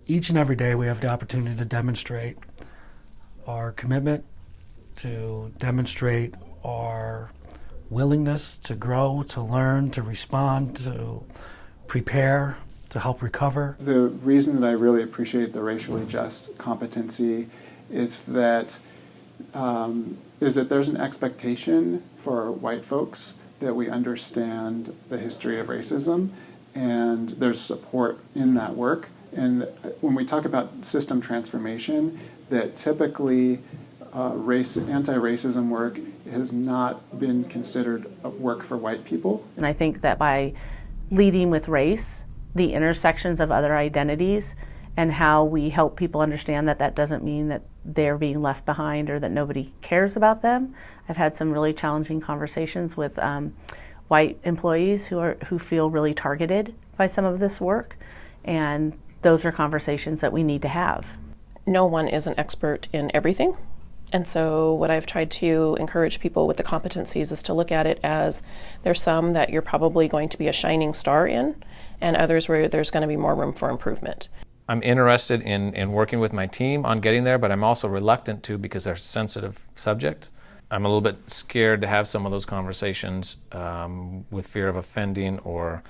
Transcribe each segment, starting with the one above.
Each and every day we have the opportunity to demonstrate our commitment, to demonstrate our willingness to grow, to learn, to respond, to prepare, to help recover. The reason that I really appreciate the racially just competency is that there's an expectation for white folks that we understand the history of racism, and there's support in that work. And when we talk about system transformation, that typically anti-racism work has not been considered work for white people. And I think that by leading with race, the intersections of other identities, and how we help people understand that that doesn't mean that they're being left behind or that nobody cares about them. I've had some really challenging conversations with white employees who feel really targeted by some of this work, and those are conversations that we need to have. No one is an expert in everything. And so what I've tried to encourage people with the competencies is to look at it as there's some that you're probably going to be a shining star in, and others where there's going to be more room for improvement. I'm interested in working with my team on getting there, but I'm also reluctant to because they're a sensitive subject. I'm a little bit scared to have some of those conversations with fear of offending or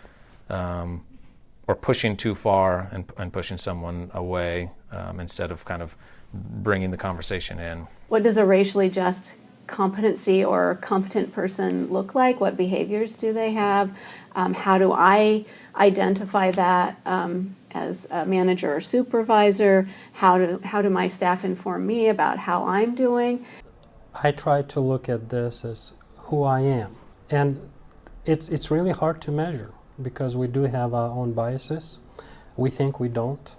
pushing too far and pushing someone away instead of kind of bringing the conversation in. What does a racially just competency or competent person look like? What behaviors do they have? How do I identify that as a manager or supervisor? How do my staff inform me about how I'm doing? I try to look at this as who I am. And it's really hard to measure because we do have our own biases. We think we don't.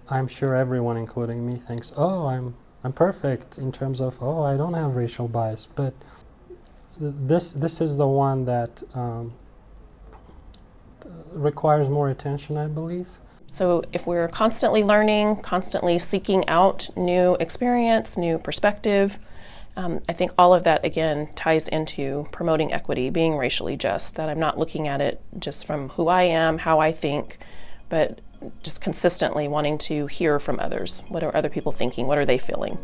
I'm sure everyone, including me, thinks, oh, I'm perfect in terms of, oh, I don't have racial bias. But this is the one that requires more attention, I believe. So if we're constantly learning, constantly seeking out new experience, new perspective, I think all of that, again, ties into promoting equity, being racially just, that I'm not looking at it just from who I am, how I think, but just consistently wanting to hear from others. What are other people thinking? What are they feeling?